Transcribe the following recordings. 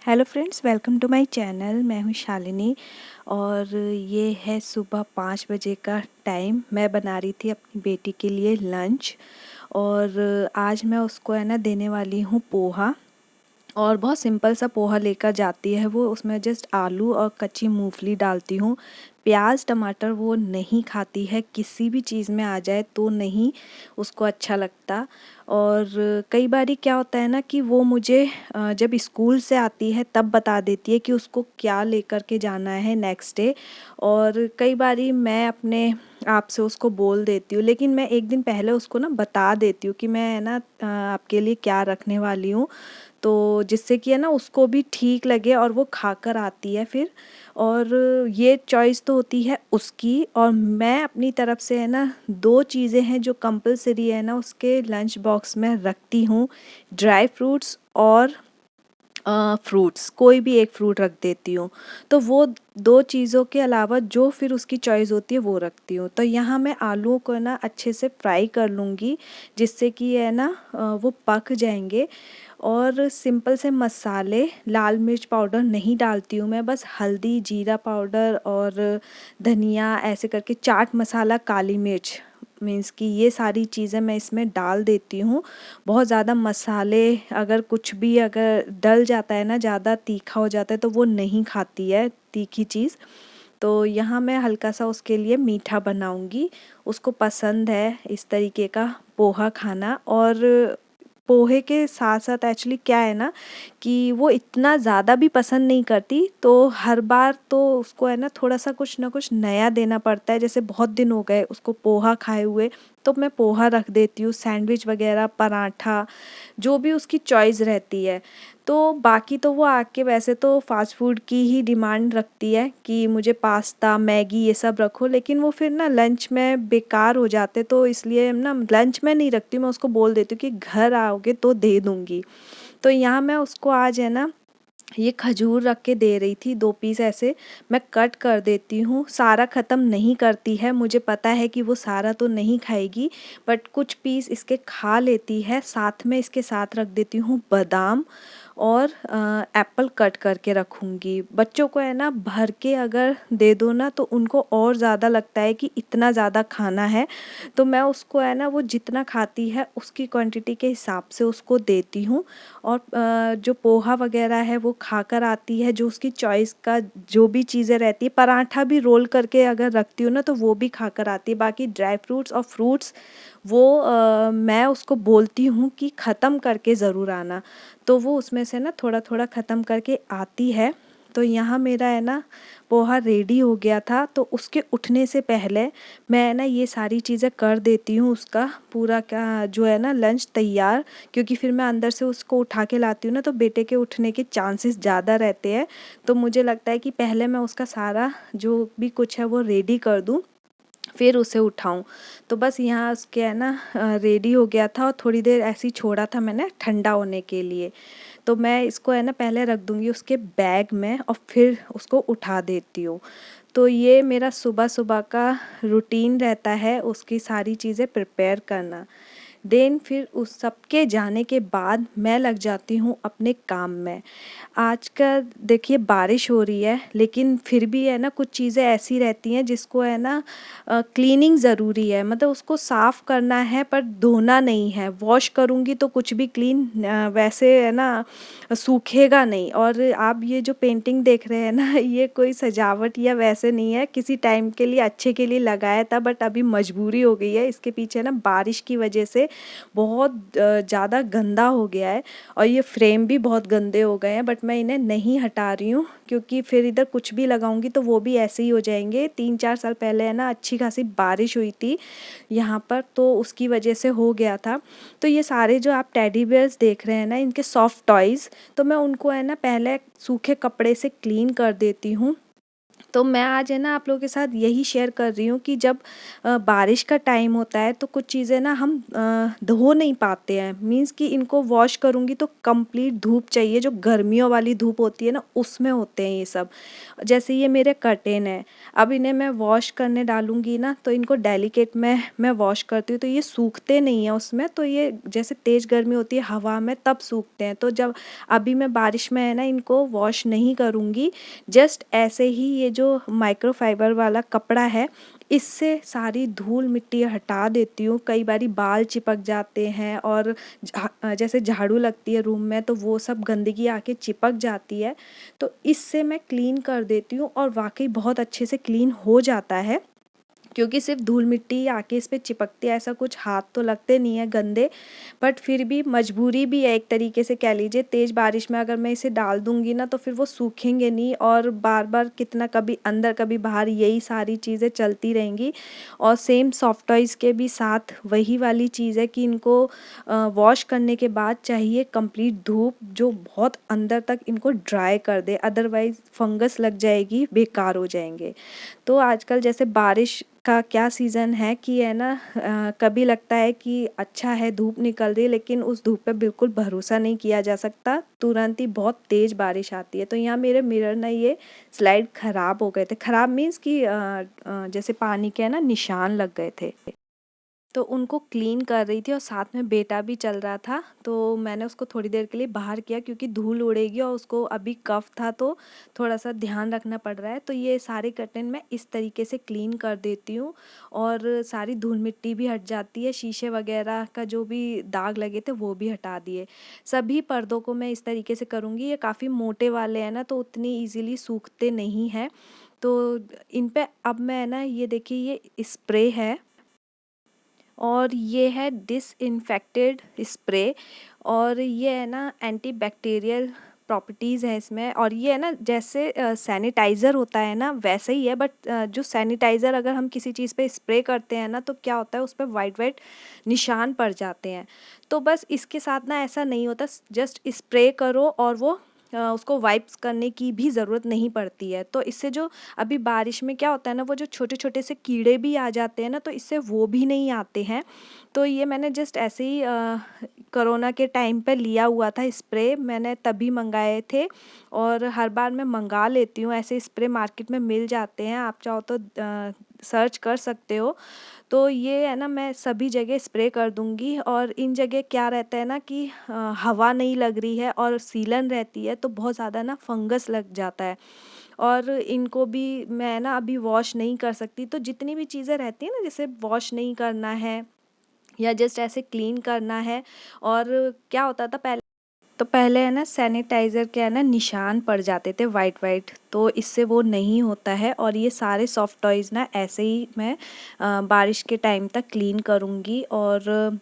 Hello friends, welcome to my channel. मैं हूँ शालिनी और ये है सुबह 5 बजे का टाइम। मैं बना रही थी अपनी बेटी के लिए लंच और आज मैं उसको है ना देने वाली हूँ पोहा। और बहुत सिंपल सा पोहा लेकर जाती है वो। उसमें जस्ट आलू और कच्ची मूंगफली डालती हूँ। प्याज टमाटर वो नहीं खाती है, किसी भी चीज़ में आ जाए तो नहीं उसको अच्छा लगता। और कई बारी क्या होता है ना कि वो मुझे जब स्कूल से आती है तब बता देती है कि उसको क्या लेकर के जाना है नेक्स्ट डे। और कई बारी मैं अपने आप से उसको बोल देती हूँ, लेकिन मैं एक दिन पहले उसको ना बता देती हूँ कि मैं है ना आपके लिए क्या रखने वाली हूँ, तो जिससे कि है ना उसको भी ठीक लगे और वो खाकर आती है फिर। और ये चॉइस तो होती है उसकी, और मैं अपनी तरफ से है ना 2 चीज़ें हैं जो कंपलसरी है ना उसके लंच बॉक्स में रखती हूँ। ड्राई फ्रूट्स और फ्रूट्स, कोई भी एक फ्रूट रख देती हूँ। तो वो 2 चीज़ों के अलावा जो फिर उसकी चॉइस होती है वो रखती हूँ। तो यहाँ मैं आलूओं को ना अच्छे से फ्राई कर लूँगी, जिससे कि है ना वो पक जाएंगे। और सिंपल से मसाले, लाल मिर्च पाउडर नहीं डालती हूँ मैं, बस हल्दी, जीरा पाउडर और धनिया, ऐसे करके चाट मसाला, काली मिर्च, मीन्स कि ये सारी चीज़ें मैं इसमें डाल देती हूँ। बहुत ज़्यादा मसाले अगर कुछ भी अगर डल जाता है ना, ज़्यादा तीखा हो जाता है, तो वो नहीं खाती है तीखी चीज़। तो यहाँ मैं हल्का सा उसके लिए मीठा बनाऊंगी। उसको पसंद है इस तरीके का पोहा खाना। और पोहे के साथ साथ एक्चुअली क्या है ना कि वो इतना ज़्यादा भी पसंद नहीं करती, तो हर बार तो उसको है ना थोड़ा सा कुछ ना कुछ नया देना पड़ता है। जैसे बहुत दिन हो गए उसको पोहा खाए हुए, तो मैं पोहा रख देती हूँ, सैंडविच वगैरह, पराठा, जो भी उसकी चॉइस रहती है। तो बाकी तो वो आके वैसे तो फ़ास्ट फ़ूड की ही डिमांड रखती है कि मुझे पास्ता, मैगी ये सब रखो, लेकिन वो फिर ना लंच में बेकार हो जाते, तो इसलिए ना लंच में नहीं रखती हूँ। मैं उसको बोल देती हूँ कि घर आओगे तो दे दूँगी। तो यहाँ मैं उसको आज है ना ये खजूर रख के दे रही थी, 2 पीस ऐसे मैं कट कर देती हूँ। सारा ख़त्म नहीं करती है, मुझे पता है कि वो सारा तो नहीं खाएगी, बट कुछ पीस इसके खा लेती है। साथ में इसके साथ रख देती हूँ बादाम और एप्पल कट करके रखूँगी। बच्चों को है ना भर के अगर दे दो ना तो उनको और ज़्यादा लगता है कि इतना ज़्यादा खाना है। तो मैं उसको है ना वो जितना खाती है उसकी क्वांटिटी के हिसाब से उसको देती हूँ। और जो पोहा वगैरह है वो खाकर आती है, जो उसकी चॉइस का जो भी चीज़ें रहती है, पराठा भी रोल करके अगर रखती हूँ ना तो वो भी खाकर आती है। बाकी ड्राई फ्रूट्स और फ्रूट्स वो मैं उसको बोलती हूँ कि ख़त्म करके ज़रूर आना, तो वो उसमें से ना थोड़ा थोड़ा ख़त्म करके आती है। तो यहाँ मेरा है ना पोहा रेडी हो गया था, तो उसके उठने से पहले मैं ना ये सारी चीज़ें कर देती हूँ, उसका पूरा का जो है ना लंच तैयार। क्योंकि फिर मैं अंदर से उसको उठा के लाती हूँ ना तो बेटे के उठने के चांसेस ज़्यादा रहते हैं। तो मुझे लगता है कि पहले मैं उसका सारा जो भी कुछ है वो रेडी कर दूँ, फिर उसे उठाऊं। तो बस यहाँ उसके है ना रेडी हो गया था और थोड़ी देर ऐसे ही छोड़ा था मैंने ठंडा होने के लिए। तो मैं इसको है ना पहले रख दूँगी उसके बैग में और फिर उसको उठा देती हूँ। तो ये मेरा सुबह सुबह का रूटीन रहता है, उसकी सारी चीज़ें प्रिपेयर करना। देन फिर उस सब के जाने के बाद मैं लग जाती हूँ अपने काम में। आज का देखिए बारिश हो रही है, लेकिन फिर भी है ना कुछ चीज़ें ऐसी रहती हैं जिसको है ना क्लीनिंग ज़रूरी है, मतलब उसको साफ़ करना है पर धोना नहीं है। वॉश करूँगी तो कुछ भी क्लीन वैसे है ना सूखेगा नहीं। और आप ये जो पेंटिंग देख रहे हैं ना ये कोई सजावट या वैसे नहीं है, किसी टाइम के लिए अच्छे के लिए लगाया था, बट अभी मजबूरी हो गई है। इसके पीछे ना बारिश की वजह से बहुत ज़्यादा गंदा हो गया है और ये फ्रेम भी बहुत गंदे हो गए हैं, बट मैं इन्हें नहीं हटा रही हूँ क्योंकि फिर इधर कुछ भी लगाऊंगी तो वो भी ऐसे ही हो जाएंगे। 3-4 साल पहले है ना अच्छी खासी बारिश हुई थी यहाँ पर, तो उसकी वजह से हो गया था। तो ये सारे जो आप टेडी बेयर्स देख रहे हैं ना, इनके सॉफ्ट टॉयज़, तो मैं उनको है ना पहले सूखे कपड़े से क्लीन कर देती हूँ। तो मैं आज है ना आप लोगों के साथ यही शेयर कर रही हूँ कि जब बारिश का टाइम होता है तो कुछ चीज़ें ना हम धो नहीं पाते हैं। मीन्स कि इनको वॉश करूँगी तो कंप्लीट धूप चाहिए, जो गर्मियों वाली धूप होती है ना उसमें होते हैं ये सब। जैसे ये मेरे कर्टेन है, अब इन्हें मैं वॉश करने डालूँगी ना तो इनको डेलिकेट में मैं वॉश करती हूँ तो ये सूखते नहीं हैं उसमें, तो ये जैसे तेज़ गर्मी होती है हवा में तब सूखते हैं। तो जब अभी मैं बारिश में है ना इनको वॉश नहीं करूँगी, जस्ट ऐसे ही ये जो माइक्रोफाइबर वाला कपड़ा है इससे सारी धूल मिट्टी हटा देती हूँ। कई बारी बाल चिपक जाते हैं और जैसे झाड़ू लगती है रूम में तो वो सब गंदगी आके चिपक जाती है, तो इससे मैं क्लीन कर देती हूँ और वाकई बहुत अच्छे से क्लीन हो जाता है। क्योंकि सिर्फ धूल मिट्टी आके इस पे चिपकती है, ऐसा कुछ हाथ तो लगते नहीं है गंदे, बट फिर भी मजबूरी भी है एक तरीके से कह लीजिए। तेज़ बारिश में अगर मैं इसे डाल दूँगी ना तो फिर वो सूखेंगे नहीं और बार-बार कितना कभी अंदर कभी बाहर यही सारी चीज़ें चलती रहेंगी। और सेम सॉफ्ट टॉयज़ के भी साथ वही वाली चीज़ है कि इनको वॉश करने के बाद चाहिए कंप्लीट धूप जो बहुत अंदर तक इनको ड्राई कर दे, अदरवाइज़ फंगस लग जाएगी, बेकार हो जाएँगे। तो आजकल जैसे बारिश का क्या सीज़न है कि है ना कभी लगता है कि अच्छा है धूप निकल रही है, लेकिन उस धूप पे बिल्कुल भरोसा नहीं किया जा सकता, तुरंत ही बहुत तेज़ बारिश आती है। तो यहाँ मेरे मिरर ना ये स्लाइड ख़राब हो गए थे, ख़राब मीन्स कि जैसे पानी के है ना निशान लग गए थे। तो उनको क्लीन कर रही थी और साथ में बेटा भी चल रहा था, तो मैंने उसको थोड़ी देर के लिए बाहर किया क्योंकि धूल उड़ेगी और उसको अभी कफ था तो थोड़ा-सा ध्यान रखना पड़ रहा है। तो ये सारे कर्टेन मैं इस तरीके से क्लीन कर देती हूँ और सारी धूल मिट्टी भी हट जाती है, शीशे वगैरह का जो भी दाग लगे थे वो भी हटा दिए। सभी पर्दों को मैं इस तरीके से करूँगी, ये काफ़ी मोटे वाले हैं ना तो उतनी ईज़िली सूखते नहीं हैं। तो इन पे अब मैं ना ये देखिए ये स्प्रे है और ये है डिसइंफेक्टेड स्प्रे और ये है ना एंटीबैक्टीरियल प्रॉपर्टीज़ है इसमें। और ये है ना जैसे सैनिटाइज़र होता है ना वैसे ही है, बट जो सैनिटाइज़र अगर हम किसी चीज़ पे स्प्रे करते हैं ना तो क्या होता है उस पे वाइट वाइट निशान पड़ जाते हैं। तो बस इसके साथ ना ऐसा नहीं होता, जस्ट स्प्रे करो और वो उसको वाइप्स करने की भी ज़रूरत नहीं पड़ती है। तो इससे जो अभी बारिश में क्या होता है ना वो जो छोटे-छोटे से कीड़े भी आ जाते हैं ना तो इससे वो भी नहीं आते हैं। तो ये मैंने जस्ट ऐसे ही कोरोना के टाइम पे लिया हुआ था स्प्रे, मैंने तभी मँगाए थे और हर बार मैं मँगा लेती हूँ, ऐसे स्प्रे मार्केट में मिल जाते हैं, आप चाहो तो सर्च कर सकते हो। तो ये है ना मैं सभी जगह स्प्रे कर दूँगी और इन जगह क्या रहता है ना कि हवा नहीं लग रही है और सीलन रहती है तो बहुत ज़्यादा ना फंगस लग जाता है और इनको भी मैं ना अभी वॉश नहीं कर सकती। तो जितनी भी चीज़ें रहती हैं ना जैसे वॉश नहीं करना है या जस्ट ऐसे क्लीन करना है। और क्या होता था पहले, तो पहले है ना सैनिटाइज़र के है ना निशान पड़ जाते थे वाइट वाइट, तो इससे वो नहीं होता है। और ये सारे सॉफ्ट टॉयज़ ना ऐसे ही मैं बारिश के टाइम तक क्लीन करूँगी और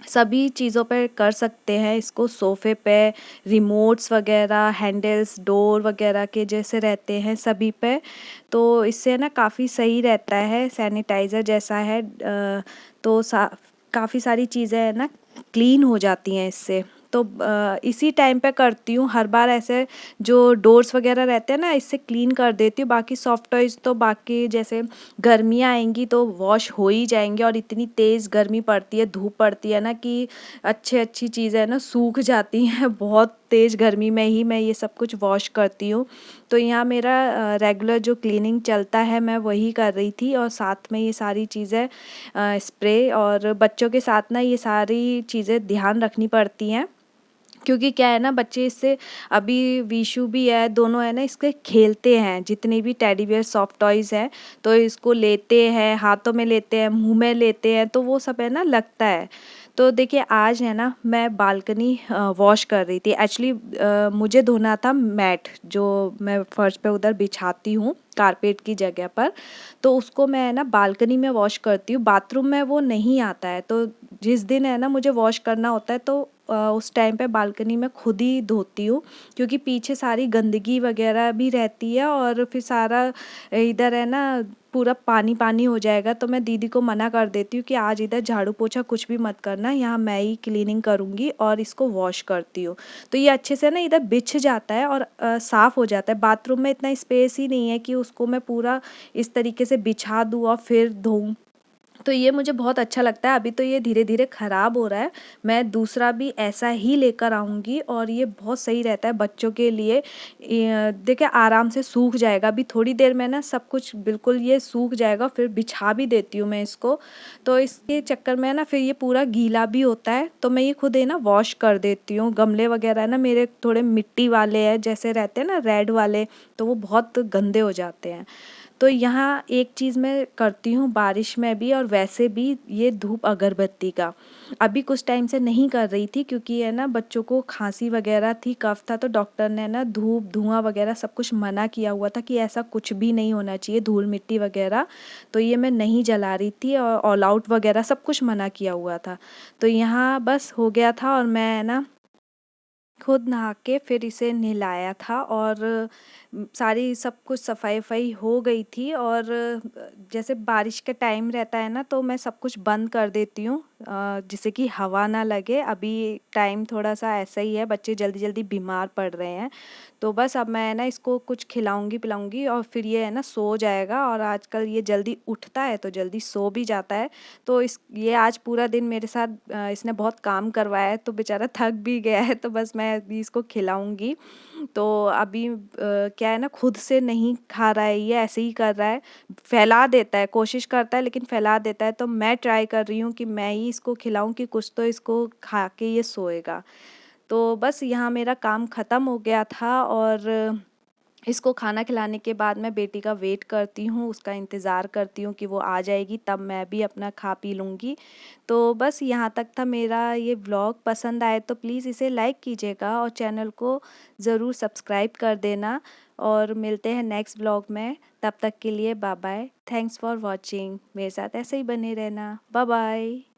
सभी चीज़ों पे कर सकते हैं इसको, सोफ़े पे, रिमोट्स वगैरह, हैंडल्स, डोर वगैरह के जैसे रहते हैं सभी पे। तो इससे ना काफ़ी सही रहता है, सैनिटाइज़र जैसा है। तो काफ़ी सारी चीज़ें है ना क्लीन हो जाती हैं इससे। तो इसी टाइम पे करती हूँ हर बार, ऐसे जो डोर्स वगैरह रहते हैं ना इससे क्लीन कर देती हूँ। बाकी सॉफ्ट टॉयज़ तो बाकी जैसे गर्मियाँ आएंगी तो वॉश हो ही जाएंगे और इतनी तेज़ गर्मी पड़ती है, धूप पड़ती है ना कि अच्छी चीज़ें ना सूख जाती हैं। बहुत तेज़ गर्मी में ही मैं ये सब कुछ वॉश करती हूँ। तो यहाँ मेरा रेगुलर जो क्लीनिंग चलता है मैं वही कर रही थी और साथ में ये सारी चीज़ें स्प्रे, और बच्चों के साथ ना ये सारी चीज़ें ध्यान रखनी पड़ती हैं क्योंकि क्या है ना बच्चे इससे, अभी विशु भी है, दोनों है ना इसके खेलते हैं, जितने भी टेडी बियर सॉफ्ट टॉयज़ हैं तो इसको लेते हैं, हाथों में लेते हैं, मुंह में लेते हैं, तो वो सब है ना लगता है। तो देखिए आज है ना मैं बालकनी वॉश कर रही थी, एक्चुअली मुझे धोना था मैट जो मैं फर्श पे उधर बिछाती हूँ कारपेट की जगह पर, तो उसको मैं है ना बालकनी में वॉश करती हूँ, बाथरूम में वो नहीं आता है। तो जिस दिन है ना मुझे वॉश करना होता है तो उस टाइम पे बालकनी में खुद ही धोती हूँ, क्योंकि पीछे सारी गंदगी वगैरह भी रहती है और फिर सारा इधर है ना पूरा पानी पानी हो जाएगा। तो मैं दीदी को मना कर देती हूँ कि आज इधर झाड़ू पोछा कुछ भी मत करना, यहाँ मैं ही क्लीनिंग करूँगी और इसको वॉश करती हूँ। तो ये अच्छे से ना इधर बिछ जाता है और साफ़ हो जाता है। बाथरूम में इतना स्पेस ही नहीं है कि उसको मैं पूरा इस तरीके से बिछा दूँ और फिर धोऊँ। तो ये मुझे बहुत अच्छा लगता है। अभी तो ये धीरे धीरे ख़राब हो रहा है, मैं दूसरा भी ऐसा ही लेकर आऊँगी और ये बहुत सही रहता है बच्चों के लिए। देखिए आराम से सूख जाएगा, अभी थोड़ी देर में ना सब कुछ बिल्कुल ये सूख जाएगा, फिर बिछा भी देती हूँ मैं इसको। तो इसके चक्कर में ना फिर ये पूरा गीला भी होता है, तो मैं ये खुद ही ना वॉश कर देती हूँ। गमले वगैरह ना मेरे थोड़े मिट्टी वाले हैं, जैसे रहते हैं ना रेड वाले, तो वो बहुत गंदे हो जाते हैं। तो यहाँ एक चीज़ मैं करती हूँ बारिश में भी और वैसे भी, ये धूप अगरबत्ती का। अभी कुछ टाइम से नहीं कर रही थी क्योंकि है ना बच्चों को खांसी वगैरह थी, कफ था, तो डॉक्टर ने ना धूप धुआं वगैरह सब कुछ मना किया हुआ था कि ऐसा कुछ भी नहीं होना चाहिए, धूल मिट्टी वगैरह। तो ये मैं नहीं जला रही थी और ऑल आउट वगैरह सब कुछ मना किया हुआ था। तो यहाँ बस हो गया था और मैं ना खुद नहा के फिर इसे नहलाया था और सारी सब कुछ सफाई-वफाई हो गई थी। और जैसे बारिश का टाइम रहता है ना, तो मैं सब कुछ बंद कर देती हूँ, जिससे कि हवा ना लगे। अभी टाइम थोड़ा-सा ऐसा ही है, बच्चे जल्दी-जल्दी बीमार पड़ रहे हैं। तो बस अब मैं ना इसको कुछ खिलाऊँगी-पिलाऊँगी और फिर ये है ना सो जाएगा। और आजकल ये जल्दी उठता है तो जल्दी सो भी जाता है। तो इस ये आज पूरा दिन मेरे साथ इसने बहुत काम करवाया है, तो बेचारा थक भी गया है, तो बस मैं अभी इसको खिलाऊँगी। तो अभी क्या है ना, खुद से नहीं खा रहा है, ये ऐसे ही कर रहा है, फैला देता है, कोशिश करता है लेकिन फैला देता है। तो मैं ट्राई कर रही हूँ कि मैं ही इसको खिलाऊँ कि कुछ तो इसको खा के ये सोएगा। तो बस यहाँ मेरा काम ख़त्म हो गया था और इसको खाना खिलाने के बाद मैं बेटी का वेट करती हूँ, उसका इंतज़ार करती हूँ कि वो आ जाएगी, तब मैं भी अपना खा पी लूँगी। तो बस यहाँ तक था मेरा ये व्लॉग। पसंद आए तो प्लीज़ इसे लाइक कीजिएगा और चैनल को ज़रूर सब्सक्राइब कर देना। और मिलते हैं नेक्स्ट व्लॉग में, तब तक के लिए bye bye. Thanks for watching, मेरे साथ ऐसे ही बने रहना। Bye bye.